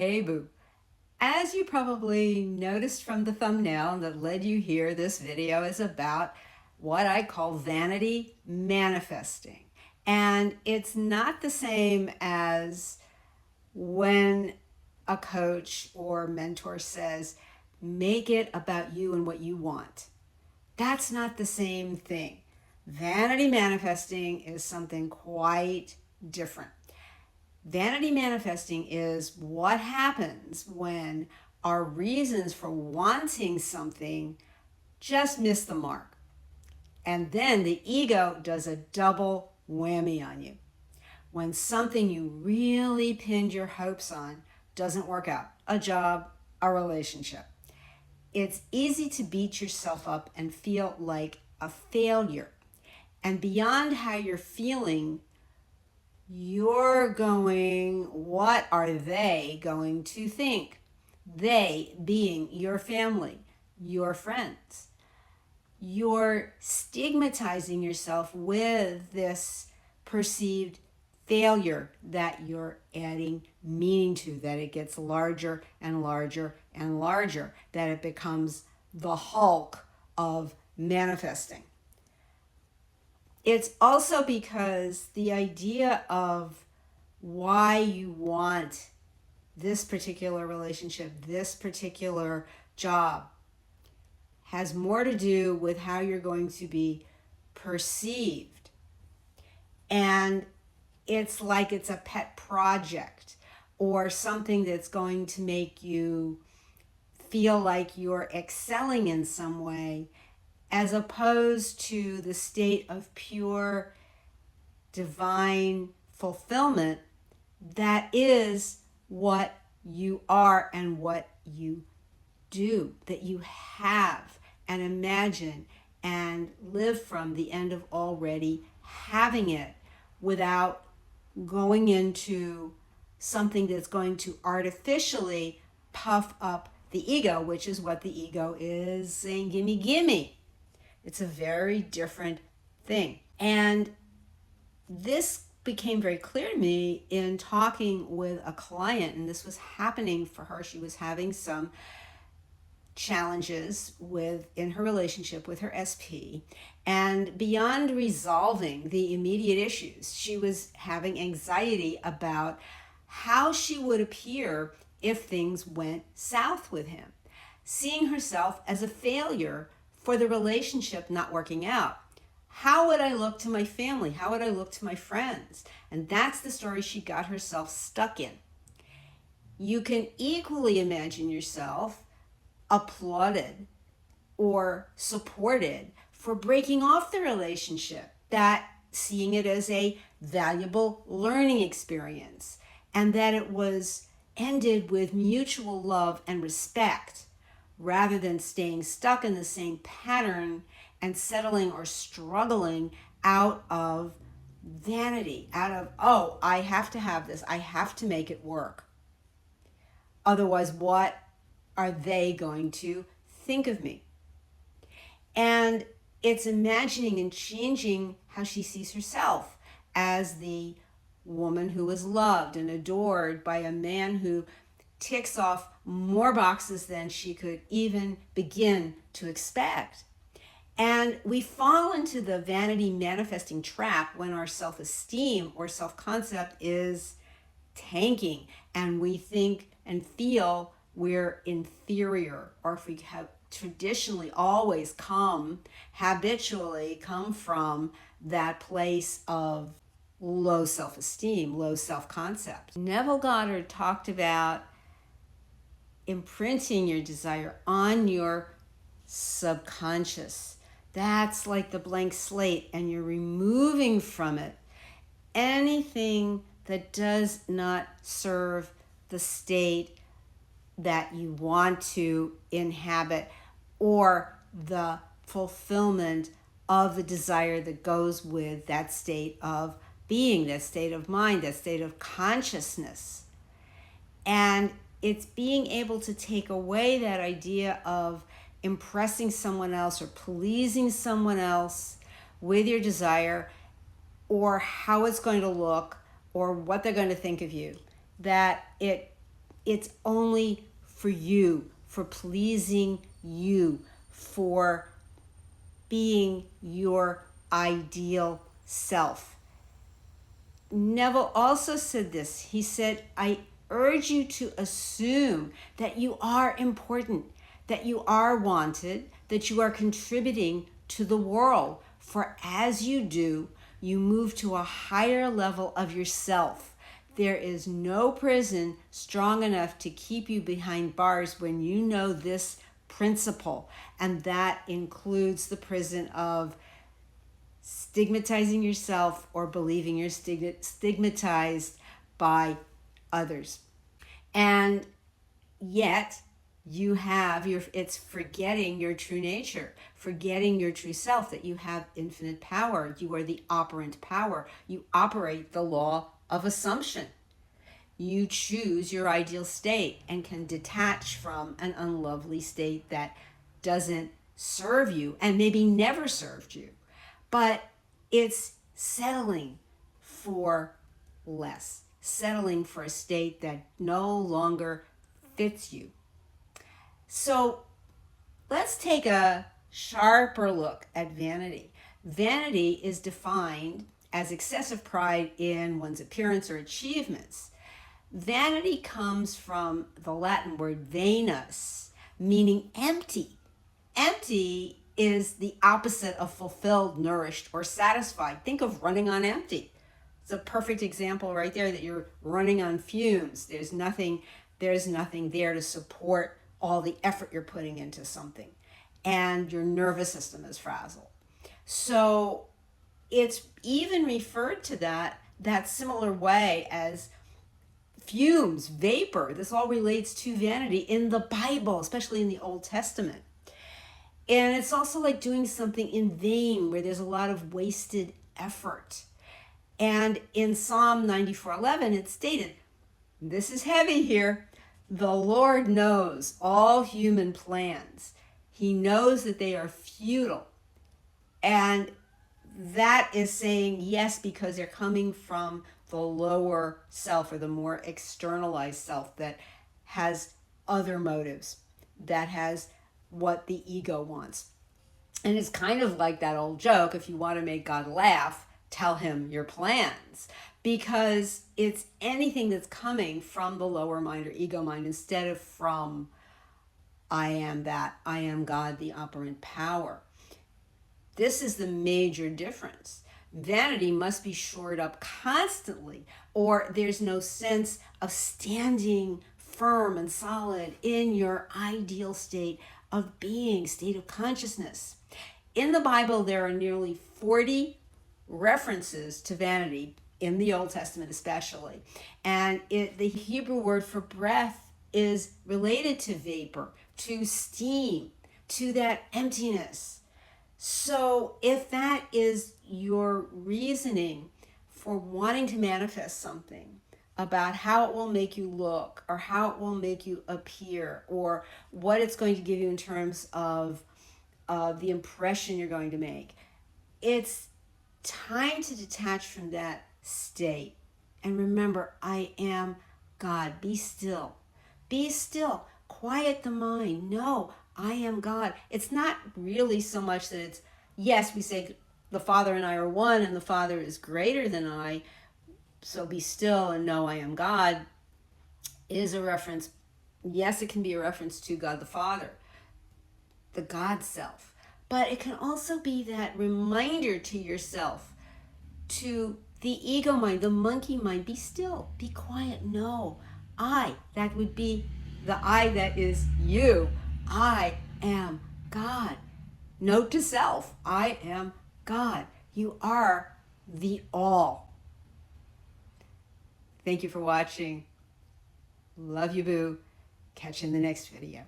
Hey boo. As you probably noticed from the thumbnail that led you here, this video is about what I call vanity manifesting. And it's not the same as when a coach or mentor says, make it about you and what you want. That's not the same thing. Vanity manifesting is something quite different. Vanity manifesting is what happens when our reasons for wanting something just miss the mark. And then the ego does a double whammy on you. When something you really pinned your hopes on doesn't work out, a job, a relationship, it's easy to beat yourself up and feel like a failure. And beyond how you're feeling, you're going, what are they going to think? They being your family, your friends. You're stigmatizing yourself with this perceived failure that you're adding meaning to, that it gets larger and larger and larger, that it becomes the Hulk of manifesting. It's also because the idea of why you want this particular relationship, this particular job, has more to do with how you're going to be perceived. And it's like it's a pet project or something that's going to make you feel like you're excelling in some way, as opposed to the state of pure divine fulfillment that is what you are and what you do, that you have and imagine and live from the end of already having it, without going into something that's going to artificially puff up the ego, which is what the ego is saying, gimme, gimme. It's a very different thing. And this became very clear to me in talking with a client, and this was happening for her. She was having some challenges in her relationship with her SP, and beyond resolving the immediate issues, she was having anxiety about how she would appear if things went south with him, seeing herself as a failure for the relationship not working out. How would I look to my family? How would I look to my friends? And that's the story she got herself stuck in. You can equally imagine yourself applauded or supported for breaking off the relationship, that seeing it as a valuable learning experience, and that it was ended with mutual love and respect, rather than staying stuck in the same pattern and settling or struggling out of vanity, out of, oh, I have to have this, I have to make it work. Otherwise, what are they going to think of me? And it's imagining and changing how she sees herself as the woman who was loved and adored by a man who ticks off more boxes than she could even begin to expect. And we fall into the vanity manifesting trap when our self-esteem or self-concept is tanking and we think and feel we're inferior, or if we have traditionally always habitually come from that place of low self-esteem, low self-concept. Neville Goddard talked about imprinting your desire on your subconscious. That's like the blank slate, and you're removing from it anything that does not serve the state that you want to inhabit, or the fulfillment of the desire that goes with that state of being, that state of mind, that state of consciousness. And it's being able to take away that idea of impressing someone else or pleasing someone else with your desire, or how it's going to look, or what they're going to think of you, that it It's only for you, for pleasing you, for being your ideal self. Neville also said this. He said, I urge you to assume that you are important, that you are wanted, that you are contributing to the world. For as you do, you move to a higher level of yourself. There is no prison strong enough to keep you behind bars when you know this principle. And that includes the prison of stigmatizing yourself or believing you're stigmatized by others. And yet you have it's forgetting your true nature, forgetting your true self, that you have infinite power. You are the operant power. You operate the law of assumption. You choose your ideal state and can detach from an unlovely state that doesn't serve you and maybe never served you. But it's settling for less, settling for a state that no longer fits you. So let's take a sharper look at vanity. Vanity is defined as excessive pride in one's appearance or achievements. Vanity comes from the Latin word vanus, meaning empty. Empty is the opposite of fulfilled, nourished, or satisfied. Think of running on empty. It's a perfect example right there that you're running on fumes. There's nothing there to support all the effort you're putting into something. And your nervous system is frazzled. So it's even referred to that similar way as fumes, vapor. This all relates to vanity in the Bible, especially in the Old Testament. And it's also like doing something in vain, where there's a lot of wasted effort. And in Psalm 94:11, it's stated, this is heavy here, the Lord knows all human plans. He knows that they are futile. And that is saying yes, because they're coming from the lower self, or the more externalized self that has other motives, that has what the ego wants. And it's kind of like that old joke, if you want to make God laugh, tell him your plans, because it's anything that's coming from the lower mind or ego mind instead of from I am that, I am God, the operant power. This is the major difference. Vanity must be shored up constantly, or there's no sense of standing firm and solid in your ideal state of being, state of consciousness. In the Bible, there are nearly 40 references to vanity, in the Old Testament especially. And the Hebrew word for breath is related to vapor, to steam, to that emptiness. So if that is your reasoning for wanting to manifest something, about how it will make you look, or how it will make you appear, or what it's going to give you in terms of the impression you're going to make, it's time to detach from that state. And remember, I am God. Be still. Be still. Quiet the mind. No, I am God. It's not really so much that it's, yes, we say the Father and I are one, and the Father is greater than I, so be still and know I am God, is a reference. Yes, it can be a reference to God the Father, the God self. But it can also be that reminder to yourself, to the ego mind, the monkey mind, be still, be quiet. No, that would be the I that is you. I am God. Note to self, I am God. You are the all. Thank you for watching. Love you, boo. Catch you in the next video.